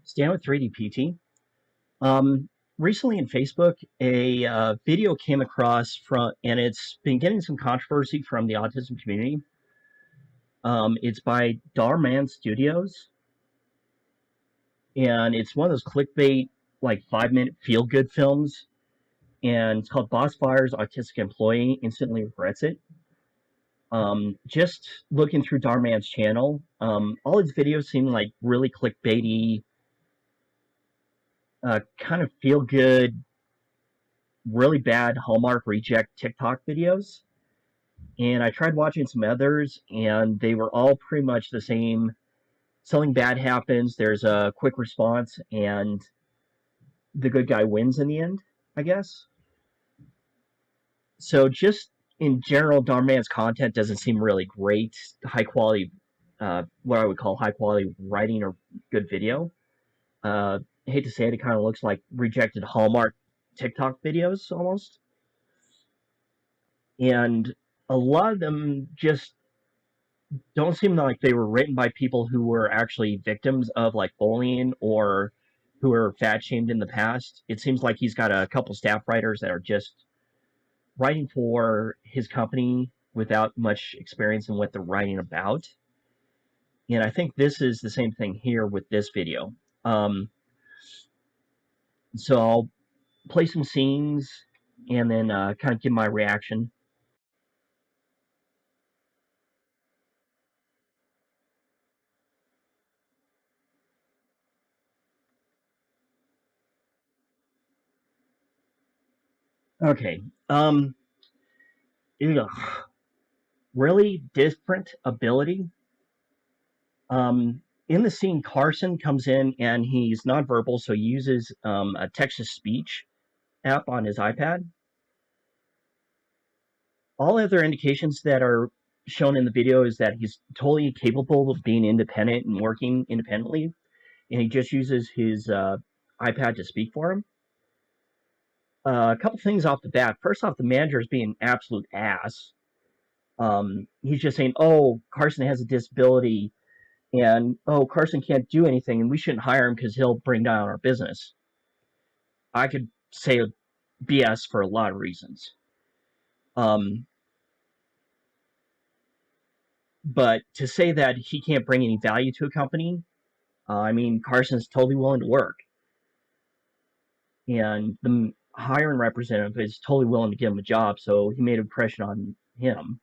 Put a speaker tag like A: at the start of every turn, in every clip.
A: Stand with 3D PT. Recently in Facebook, a video came across and it's been getting some controversy from the autism community. It's by Dhar Mann Studios, and it's one of those clickbait, like 5-minute feel-good films, and it's called Boss Fires Autistic Employee Instantly Regrets It. Just looking through Dhar Mann's channel, all his videos seem like really clickbaity, kind of feel-good, really bad Hallmark reject TikTok videos. And I tried watching some others, and they were all pretty much the same. Something bad happens, there's a quick response, and the good guy wins in the end, I guess. So just in general, Dhar Mann's content doesn't seem really great. High quality, what I would call high quality writing or good video. I hate to say it, it kind of looks like rejected Hallmark TikTok videos almost. And a lot of them just don't seem like they were written by people who were actually victims of like bullying or who were fat shamed in the past. It seems like he's got a couple staff writers that are just writing for his company without much experience in what they're writing about. And I think this is the same thing here with this video. So I'll play some scenes and then kind of give my reaction. Okay. Really different ability. In the scene, Carson comes in and he's nonverbal, so he uses a text-to-speech app on his iPad. All other indications that are shown in the video is that he's totally capable of being independent and working independently, and he just uses his iPad to speak for him. A couple things off the bat. First off, the manager is being an absolute ass. He's just saying, oh, Carson has a disability, and oh, Carson can't do anything, and we shouldn't hire him because he'll bring down our business. I could say BS for a lot of reasons. But to say that he can't bring any value to a company, I mean, Carson's totally willing to work. And the hiring representative is totally willing to give him a job, so he made an impression on him.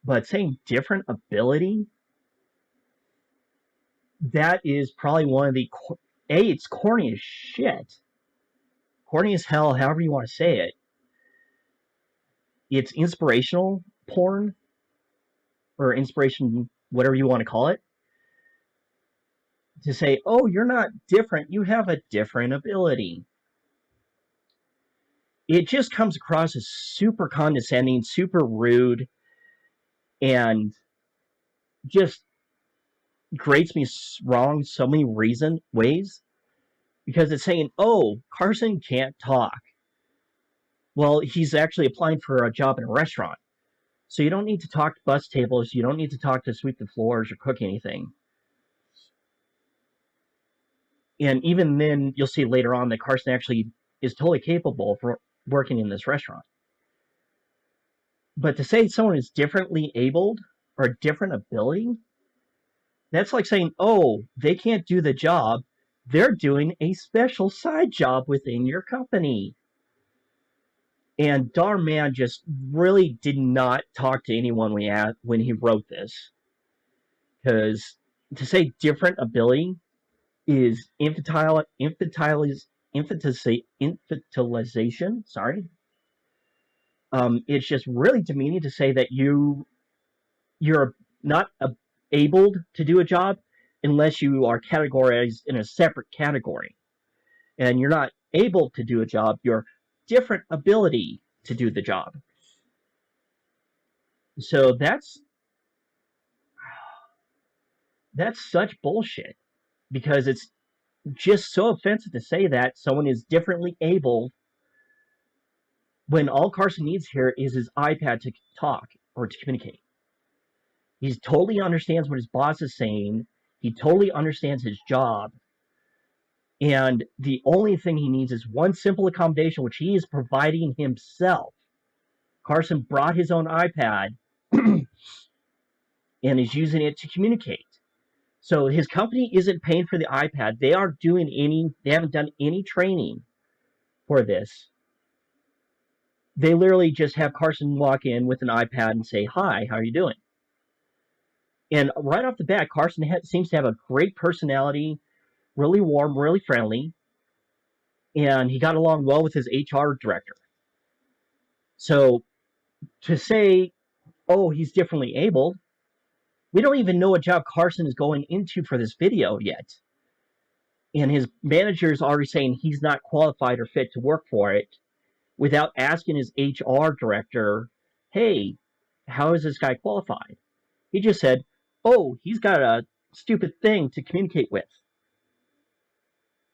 A: But saying different ability, that is probably one of the... it's corny as shit. Corny as hell, however you want to say it. It's inspirational porn, or inspiration, whatever you want to call it. To say, oh, you're not different, you have a different ability. It just comes across as super condescending, super rude, and just grates me wrong so many ways, because it's saying, oh, Carson can't talk. Well, he's actually applying for a job in a restaurant. So you don't need to talk to bus tables, you don't need to talk to sweep the floors or cook anything. And even then, you'll see later on that Carson actually is totally capable for working in this restaurant. But to say someone is differently abled or a different ability, that's like saying, oh, they can't do the job, they're doing a special side job within your company. And Dhar Mann just really did not talk to anyone when he wrote this. Because to say different ability is infantilization. Sorry. It's just really demeaning to say that you're not able to do a job unless you are categorized in a separate category. And you're not able to do a job, you're different ability to do the job. So that's such bullshit, because it's just so offensive to say that someone is differently abled when all Carson needs here is his iPad to talk or to communicate. He totally understands what his boss is saying. He totally understands his job. And the only thing he needs is one simple accommodation, which he is providing himself. Carson brought his own iPad and is using it to communicate. So his company isn't paying for the iPad. They haven't done any training for this. They literally just have Carson walk in with an iPad and say, "Hi, how are you doing?" And right off the bat, Carson seems to have a great personality, really warm, really friendly, and he got along well with his HR director. So to say, "Oh, he's differently abled," we don't even know what job Carson is going into for this video yet. And his manager is already saying he's not qualified or fit to work for it without asking his HR director, "Hey, how is this guy qualified?" He just said, "Oh, he's got a stupid thing to communicate with.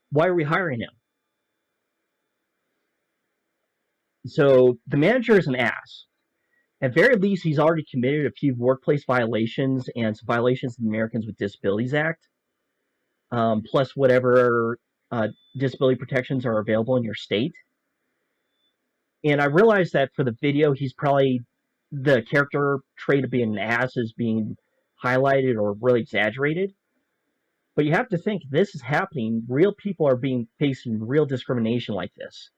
A: Why are we hiring him?" So the manager is an ass. At very least, he's already committed a few workplace violations and some violations of the Americans with Disabilities Act, plus whatever disability protections are available in your state. And I realize that for the video, he's probably the character trait of being an ass is being highlighted or really exaggerated. But you have to think this is happening. Real people are facing real discrimination like this.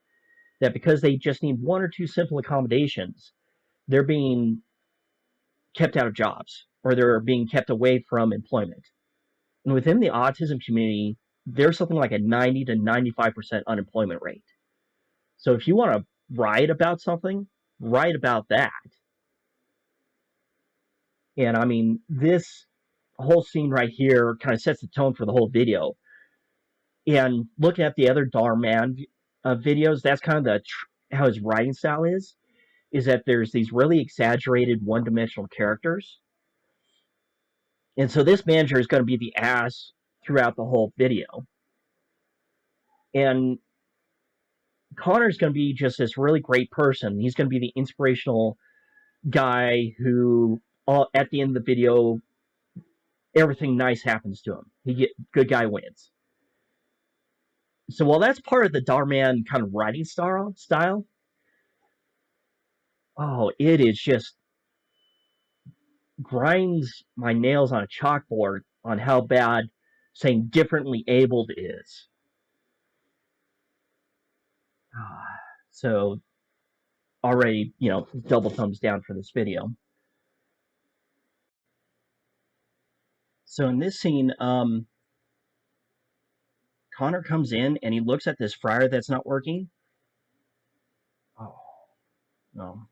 A: That because they just need one or two simple accommodations, they're being kept out of jobs or they're being kept away from employment. And within the autism community, there's something like a 90 to 95% unemployment rate. So if you want to write about something, write about that. And I mean, this whole scene right here kind of sets the tone for the whole video. And looking at the other Dhar Mann videos, that's kind of how his writing style is that there's these really exaggerated one-dimensional characters. And so this manager is going to be the ass throughout the whole video. And Connor's going to be just this really great person. He's going to be the inspirational guy who, at the end of the video, everything nice happens to him. Good guy wins. So while that's part of the Dhar Mann kind of writing style, oh, it is just grinds my nails on a chalkboard on how bad saying differently abled is. So already, double thumbs down for this video. So in this scene, Connor comes in and he looks at this fryer that's not working. Oh, no.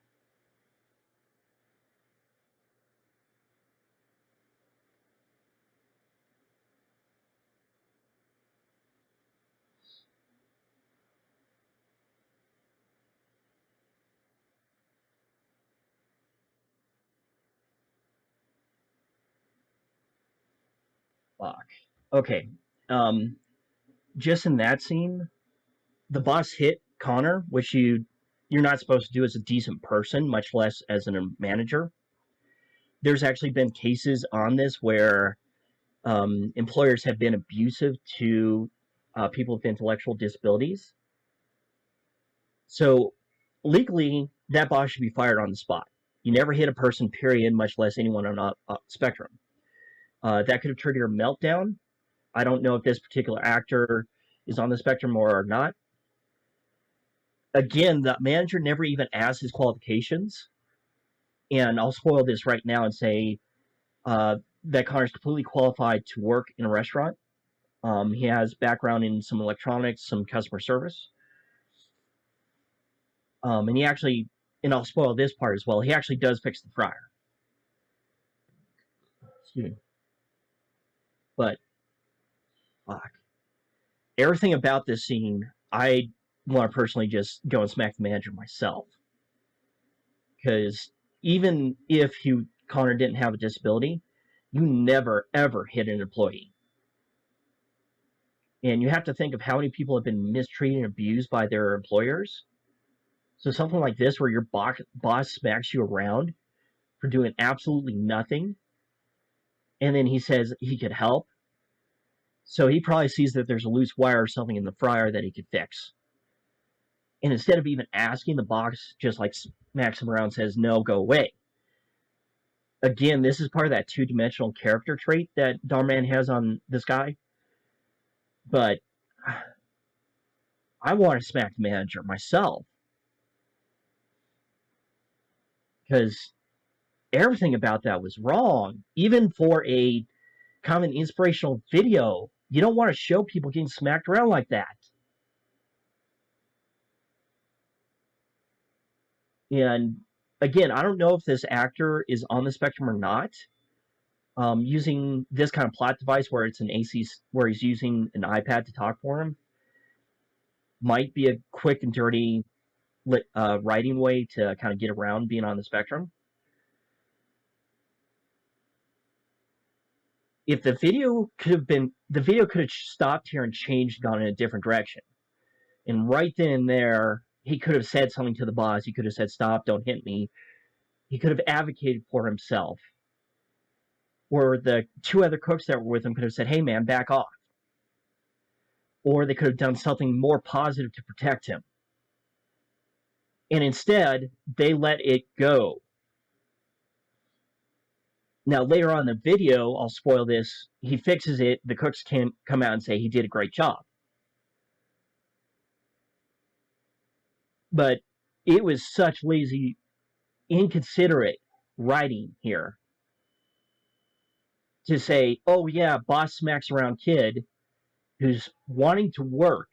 A: Fuck. Okay. Just in that scene, the boss hit Connor, which you're not supposed to do as a decent person, much less as a manager. There's actually been cases on this where employers have been abusive to people with intellectual disabilities. So legally, that boss should be fired on the spot. You never hit a person, period, much less anyone on a spectrum. That could have triggered a meltdown. I don't know if this particular actor is on the spectrum or not. Again, the manager never even asked his qualifications. And I'll spoil this right now and say that Connor's completely qualified to work in a restaurant. He has background in some electronics, some customer service. And he actually, and I'll spoil this part as well, he actually does fix the fryer. Excuse me. But, fuck. Everything about this scene, I want to personally just go and smack the manager myself. Because even if Connor didn't have a disability, you never, ever hit an employee. And you have to think of how many people have been mistreated and abused by their employers. So something like this, where your boss smacks you around for doing absolutely nothing, and then he says he could help, So he probably sees that there's a loose wire or something in the fryer that he could fix. And instead of even asking, the boss just like smacks him around and says, no, go away. Again, this is part of that two-dimensional character trait that Dhar Mann has on this guy. But I want to smack the manager myself. Because everything about that was wrong. Even for a kind of an inspirational video, you don't want to show people getting smacked around like that. And again, I don't know if this actor is on the spectrum or not. Using this kind of plot device where it's an AC, where he's using an iPad to talk for him, might be a quick and dirty writing way to kind of get around being on the spectrum. If the video could have stopped here and changed, gone in a different direction. And right then and there, he could have said something to the boss. He could have said, stop, don't hit me. He could have advocated for himself. Or the two other cooks that were with him could have said, hey man, back off. Or they could have done something more positive to protect him. And instead, they let it go. Now, later on in the video, I'll spoil this, he fixes it, the cooks can come out and say he did a great job. But it was such lazy, inconsiderate writing here to say, oh yeah, boss smacks around kid who's wanting to work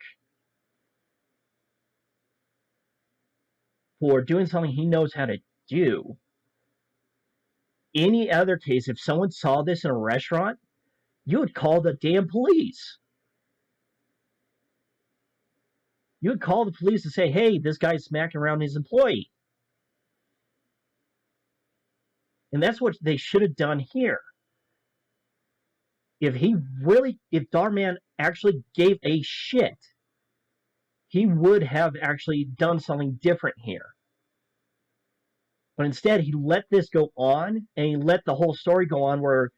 A: for doing something he knows how to do. Any other case, if someone saw this in a restaurant, you would call the damn police. You would call the police and say, hey, this guy's smacking around his employee. And that's what they should have done here. If Dhar Mann actually gave a shit, he would have actually done something different here. But instead, he let this go on, and he let the whole story go on where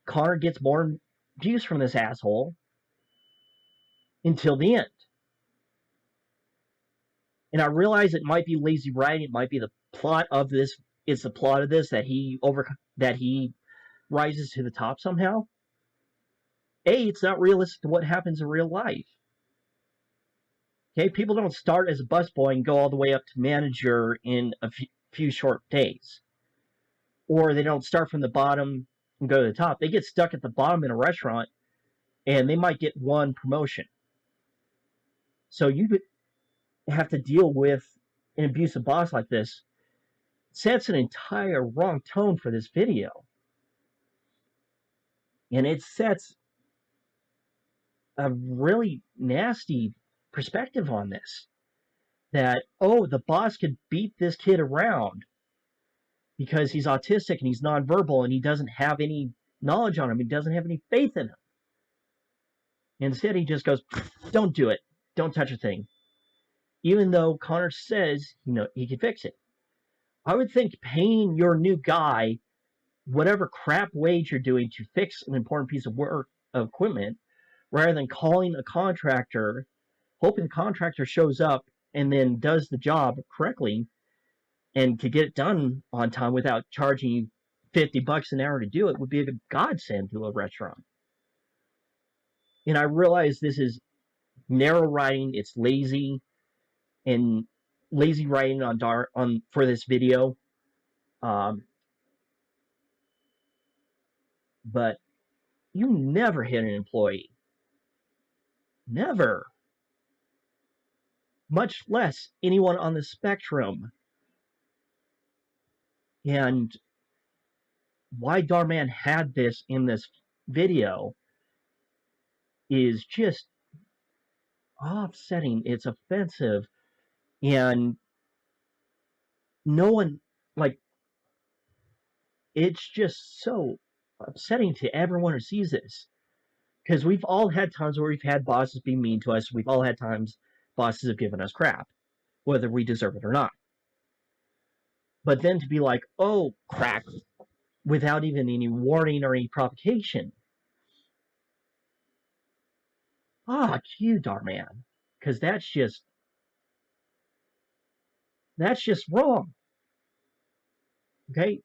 A: Connor gets more abuse from this asshole until the end. And I realize it might be lazy writing, it might be the plot of this, it's the plot of this that he rises to the top somehow. It's not realistic to what happens in real life. Okay, people don't start as a busboy and go all the way up to manager in a few short days. Or they don't start from the bottom and go to the top. They get stuck at the bottom in a restaurant and they might get one promotion. So you have to deal with an abusive boss like this. It sets an entire wrong tone for this video. And it sets a really nasty perspective on this. That, oh, the boss could beat this kid around because he's autistic and he's nonverbal and he doesn't have any knowledge on him. He doesn't have any faith in him. Instead, he just goes, don't do it. Don't touch a thing. Even though Connor says, he can fix it. I would think paying your new guy whatever crap wage you're doing to fix an important piece of equipment, rather than calling a contractor, hoping the contractor shows up and then does the job correctly and to get it done on time without charging you $50 an hour to do it, would be a godsend to a restaurant. And I realize this is narrow writing, it's lazy, and lazy writing for this video. But you never hit an employee. Never. Much less anyone on the spectrum. And why Dhar Mann had this in this video is just offsetting. It's offensive. And no one, it's just so upsetting to everyone who sees this. Because we've all had times where we've had bosses be mean to us. We've all had times bosses have given us crap, whether we deserve it or not. But then to be like, oh, crap, without even any warning or any provocation. you, Dhar Mann, because that's just wrong. Okay,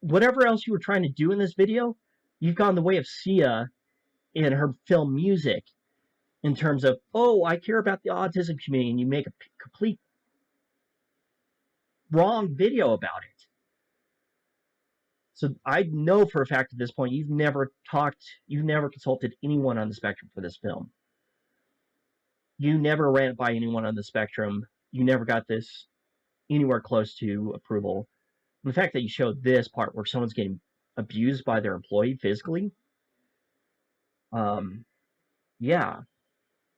A: whatever else you were trying to do in this video, you've gone the way of Sia in her film Music in terms of, oh, I care about the autism community, and you make a complete wrong video about it. So I know for a fact at this point you've never consulted anyone on the spectrum for this film. You never ran it by anyone on the spectrum. You never got this anywhere close to approval. And the fact that you showed this part where someone's getting abused by their employee physically, um, yeah,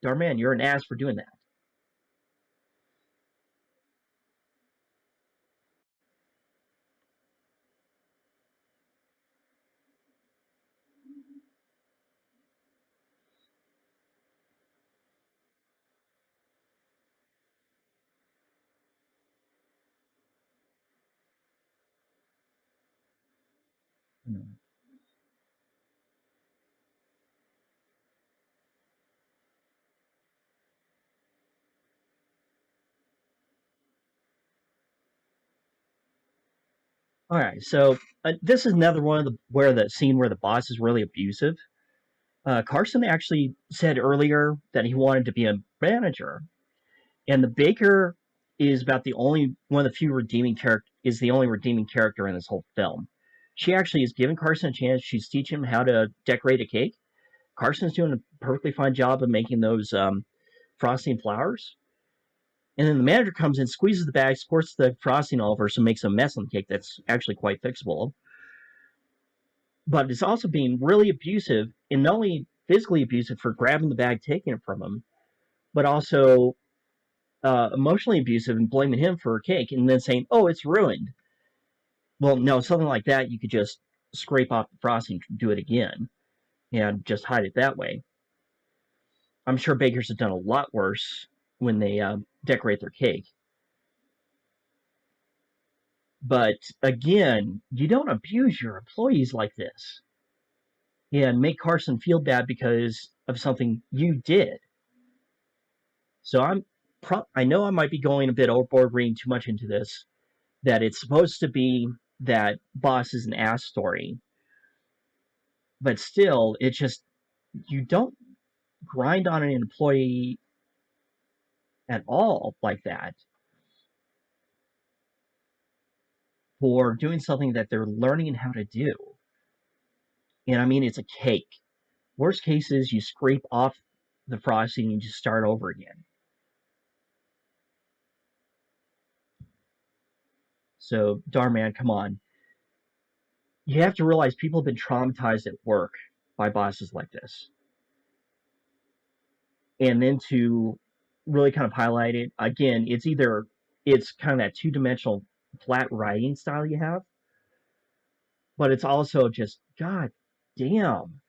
A: Dhar Mann, you're an ass for doing that. All right, so this is another one of the scene where the boss is really abusive. Carson actually said earlier that he wanted to be a manager, and the baker is about the only one of the few redeeming character is the only redeeming character in this whole film. She actually is giving Carson a chance. She's teaching him how to decorate a cake. Carson's doing a perfectly fine job of making those frosting flowers. And then the manager comes in, squeezes the bag, squirts the frosting all over, so makes a mess on the cake that's actually quite fixable. But it's also being really abusive, and not only physically abusive for grabbing the bag, taking it from him, but also emotionally abusive and blaming him for a cake and then saying, oh, it's ruined. Well, no, something like that, you could just scrape off the frosting, do it again, and just hide it that way. I'm sure bakers have done a lot worse when they decorate their cake. But again, you don't abuse your employees like this and make Carson feel bad because of something you did. So I know I might be going a bit overboard reading too much into this, that it's supposed to be that boss is an ass story. But still, it's just, you don't grind on an employee at all like that for doing something that they're learning how to do. And I mean, it's a cake. Worst case is you scrape off the frosting and just start over again. So, Dhar Mann, come on. You have to realize people have been traumatized at work by bosses like this. And then to really kind of highlight it, again, it's kind of that two-dimensional flat writing style you have, but it's also just, god damn.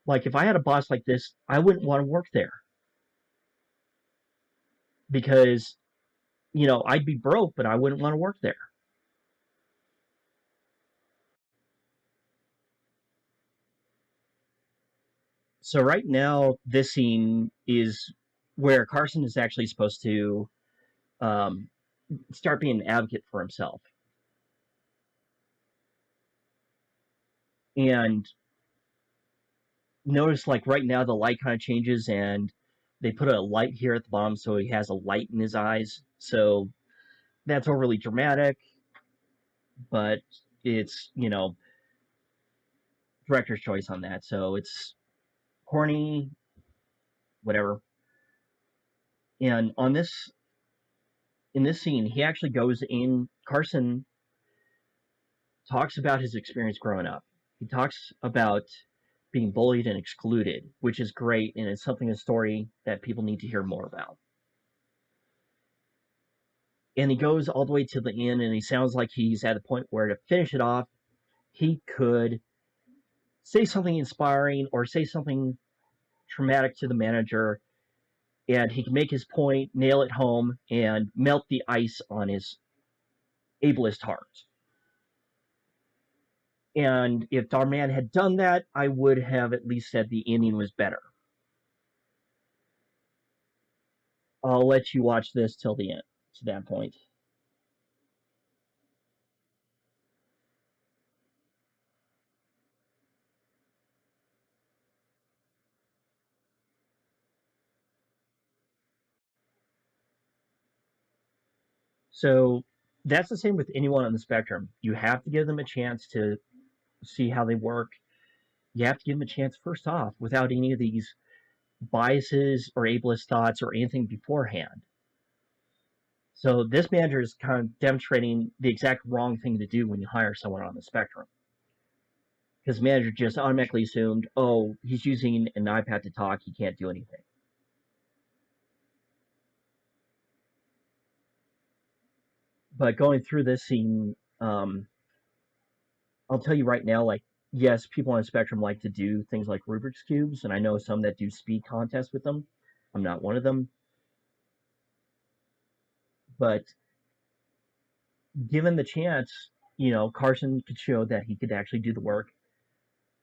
A: Like, if I had a boss like this, I wouldn't want to work there. Because, I'd be broke, but I wouldn't want to work there. So right now, this scene is where Carson is actually supposed to um, start being an advocate for himself. And notice, like, right now, the light kind of changes, and they put a light here at the bottom so he has a light in his eyes. So that's overly dramatic, but it's, director's choice on that. So it's corny, whatever. And in this scene, he actually goes in. Carson talks about his experience growing up. He talks about being bullied and excluded, which is great, and it's a story that people need to hear more about. And he goes all the way to the end, and he sounds like he's at a point where, to finish it off, he could say something inspiring or say something traumatic to the manager, and he can make his point, nail it home, and melt the ice on his ableist heart. And if Dhar Mann had done that, I would have at least said the ending was better. I'll let you watch this till the end, to that point. So that's the same with anyone on the spectrum. You have to give them a chance to see how they work. You have to give them a chance first off without any of these biases or ableist thoughts or anything beforehand. So this manager is kind of demonstrating the exact wrong thing to do when you hire someone on the spectrum. Because the manager just automatically assumed, oh, he's using an iPad to talk, he can't do anything. But going through this scene, I'll tell you right now, like, yes, people on the spectrum like to do things like Rubik's Cubes, and I know some that do speed contests with them. I'm not one of them. But given the chance, Carson could show that he could actually do the work.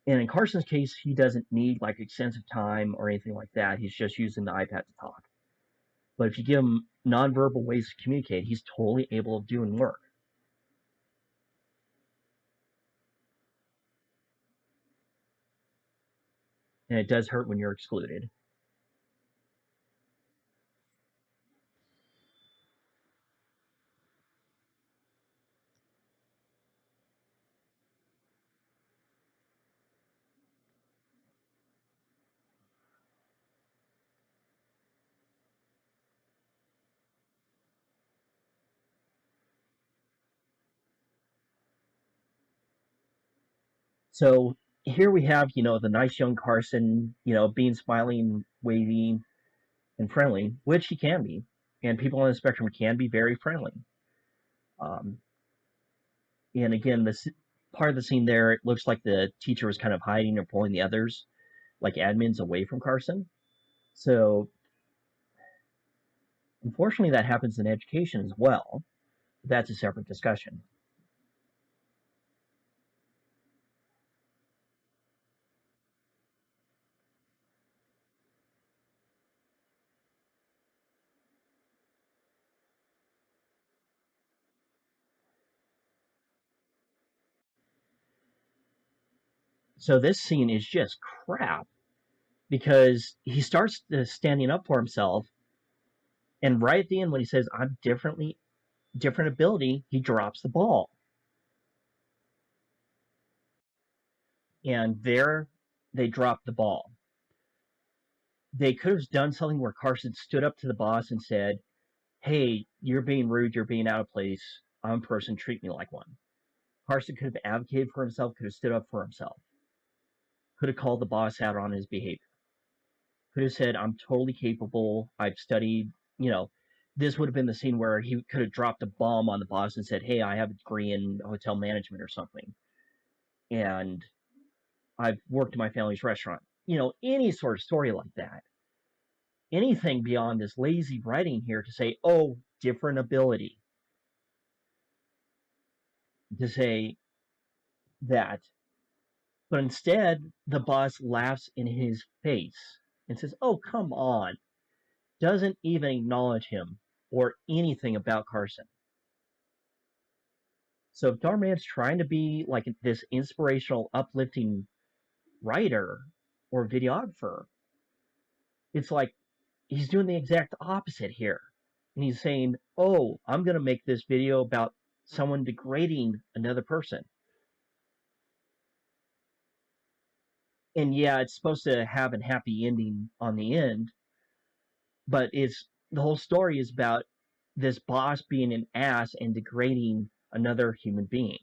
A: And in Carson's case, he doesn't need like extensive time or anything like that. He's just using the iPad to talk. But if you give him nonverbal ways to communicate, he's totally able of doing work. And it does hurt when you're excluded. So here we have, the nice young Carson, being smiling, waving, and friendly, which he can be. And people on the spectrum can be very friendly. Um, and again, this part of the scene there, it looks like the teacher was kind of hiding or pulling the others, like admins, away from Carson. So unfortunately, that happens in education as well. That's a separate discussion. So this scene is just crap because he starts standing up for himself, and right at the end, when he says, "I'm different ability," he drops the ball, and there they drop the ball. They could have done something where Carson stood up to the boss and said, "Hey, you're being rude. You're being out of place. I'm a person. Treat me like one." Carson could have advocated for himself. Could have stood up for himself. Could have called the boss out on his behavior. Could have said, "I'm totally capable. I've studied." You know, this would have been the scene where he could have dropped a bomb on the boss and said, "Hey, I have a degree in hotel management or something, and I've worked in my family's restaurant." Any sort of story like that. Anything beyond this lazy writing here to say, "Oh, different ability," to say that. But instead, the boss laughs in his face and says, "Oh, come on." Doesn't even acknowledge him or anything about Carson. So if Dhar Mann's trying to be like this inspirational, uplifting writer or videographer, it's like he's doing the exact opposite here. And he's saying, "Oh, I'm going to make this video about someone degrading another person." And yeah, it's supposed to have a happy ending on the end, but it's the whole story is about this boss being an ass and degrading another human being.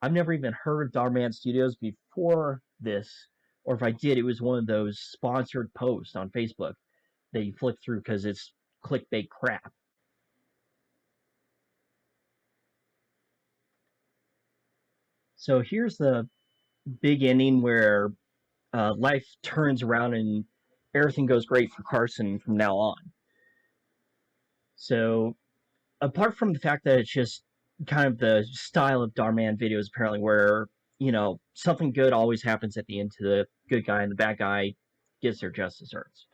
A: I've never even heard of Dhar Mann Studios before this, or if I did, it was one of those sponsored posts on Facebook that you flick through because it's clickbait crap. So here's the big ending where life turns around and everything goes great for Carson from now on. So apart from the fact that it's just kind of the style of Dhar Mann videos, apparently, where something good always happens at the end to the good guy, and the bad guy gets their just desserts.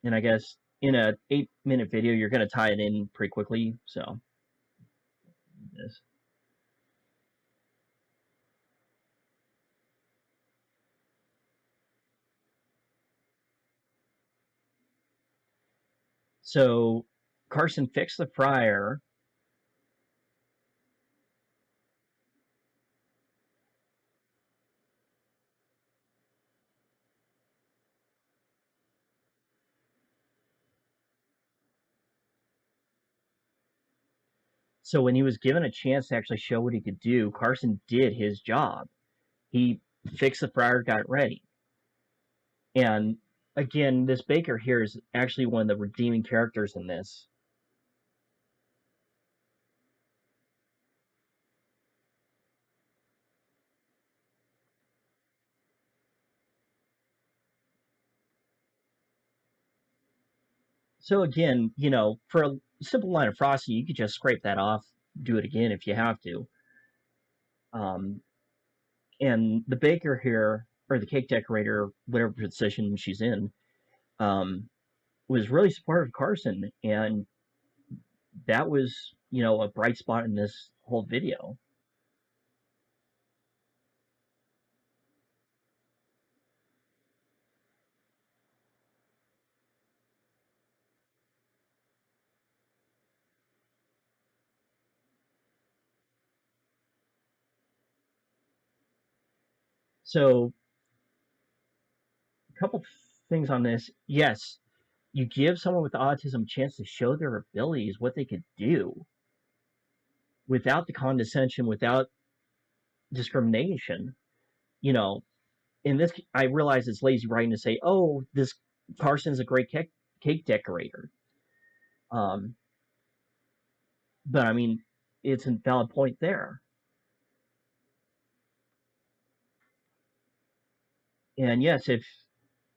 A: And I guess in a 8-minute video, you're going to tie it in pretty quickly. So, yes. So Carson fixed the fryer. So when he was given a chance to actually show what he could do, Carson did his job. He fixed the fryer, got it ready. And again, this baker here is actually one of the redeeming characters in this. So again, for a simple line of frosting, you could just scrape that off, do it again if you have to. Um, and the baker here, or the cake decorator, whatever position she's in, um, was really supportive of Carson, and that was, a bright spot in this whole video. So, a couple things on this. Yes, you give someone with autism a chance to show their abilities, what they could do, without the condescension, without discrimination. You know, in this, I realize it's lazy writing to say, "Oh, this Carson's a great cake decorator." Um, but I mean, it's a valid point there. And yes, if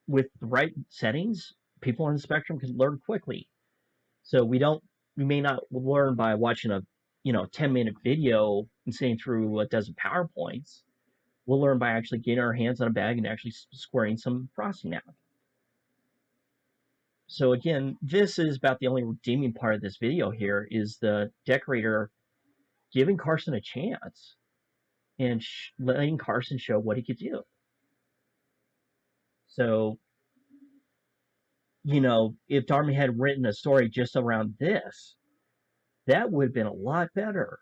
A: with the right settings, people on the spectrum can learn quickly. So we may not learn by watching a 10-minute video and sitting through a dozen PowerPoints. We'll learn by actually getting our hands on a bag and actually squaring some frosting out. So again, this is about the only redeeming part of this video here is the decorator giving Carson a chance and letting Carson show what he could do. So, if Dhar Mann had written a story just around this, that would have been a lot better.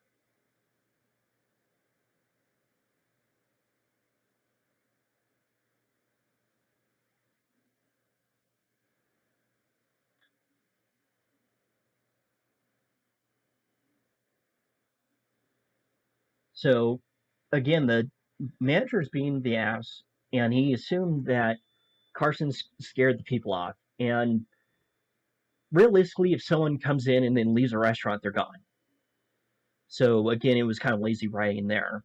A: So, again, the manager's being the ass, and he assumed that Carson scared the people off. And realistically, if someone comes in and then leaves a restaurant, they're gone. So, again, it was kind of lazy writing there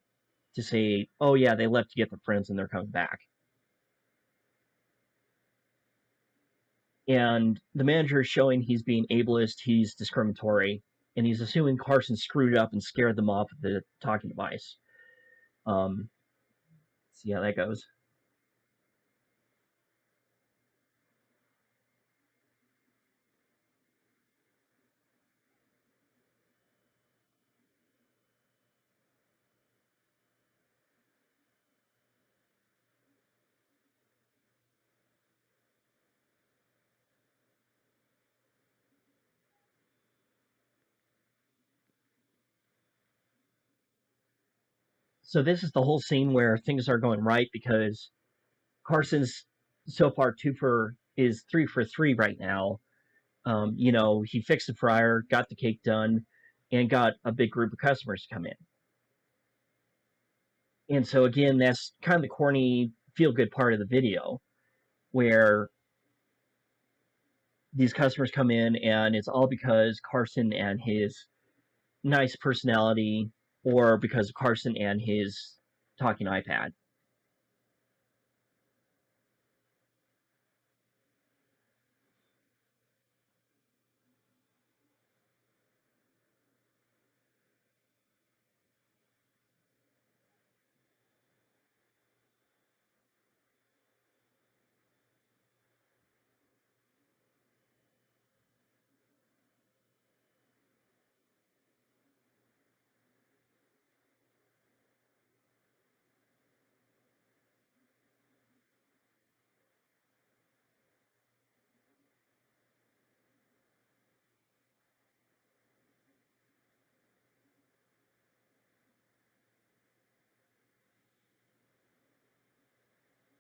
A: to say, oh, yeah, they left to get their friends and they're coming back. And the manager is showing he's being ableist, he's discriminatory, and he's assuming Carson screwed up and scared them off of the talking device. See how that goes. So this is the whole scene where things are going right because Carson's so far 3 for 3 right now. He fixed the fryer, got the cake done, and got a big group of customers to come in. And so again, that's kind of the corny feel good part of the video where these customers come in and it's all because Carson and his nice personality or because of Carson and his talking iPad.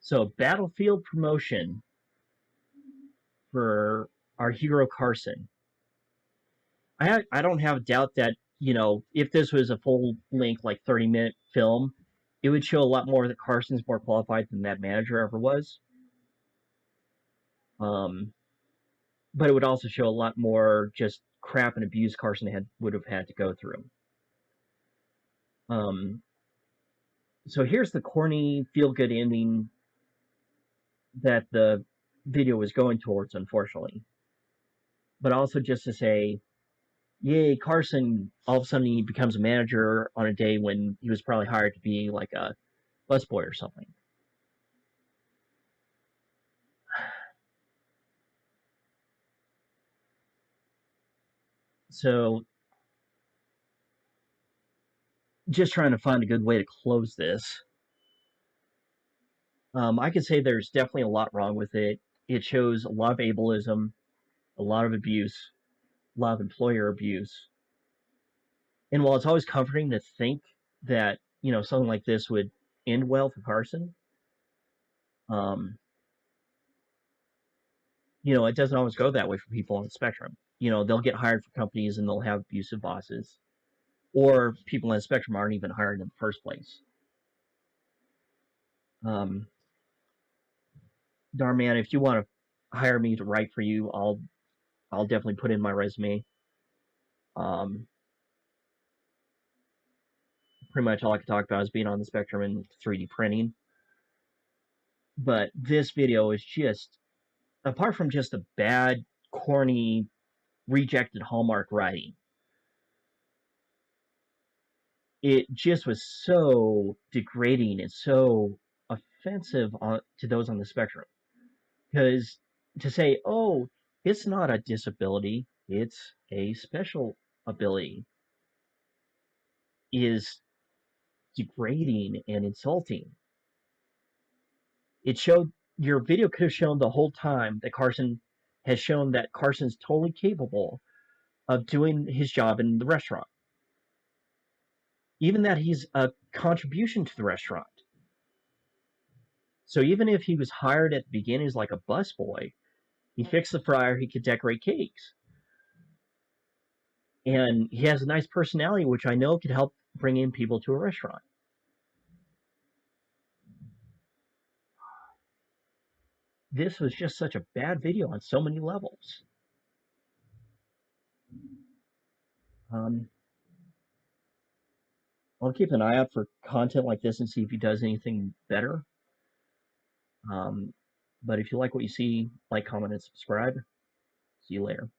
A: So, battlefield promotion for our hero Carson. I don't have a doubt that, if this was a full length, like 30-minute film, it would show a lot more that Carson's more qualified than that manager ever was. Um, but it would also show a lot more just crap and abuse Carson would have had to go through. So here's the corny, feel-good ending that the video was going towards, unfortunately. But also just to say, yay, Carson, all of a sudden he becomes a manager on a day when he was probably hired to be like a busboy or something. So, just trying to find a good way to close this. I could say there's definitely a lot wrong with it. It shows a lot of ableism, a lot of abuse, a lot of employer abuse. And while it's always comforting to think that, something like this would end well for Carson, um, it doesn't always go that way for people on the spectrum. They'll get hired for companies and they'll have abusive bosses, or people on the spectrum aren't even hired in the first place. Dhar Mann, if you want to hire me to write for you, I'll definitely put in my resume. Pretty much all I can talk about is being on the spectrum and 3D printing. But this video is just, apart from just a bad, corny, rejected Hallmark writing, it just was so degrading and so offensive to those on the spectrum. Because to say, oh, it's not a disability, it's a special ability, is degrading and insulting. Your video could have shown the whole time that Carson has shown that Carson's totally capable of doing his job in the restaurant. Even that he's a contribution to the restaurant. So even if he was hired at the beginning as like a busboy, he fixed the fryer, he could decorate cakes. And he has a nice personality, which I know could help bring in people to a restaurant. This was just such a bad video on so many levels. I'll keep an eye out for content like this and see if he does anything better. But if you like what you see, like, comment, and subscribe. See you later.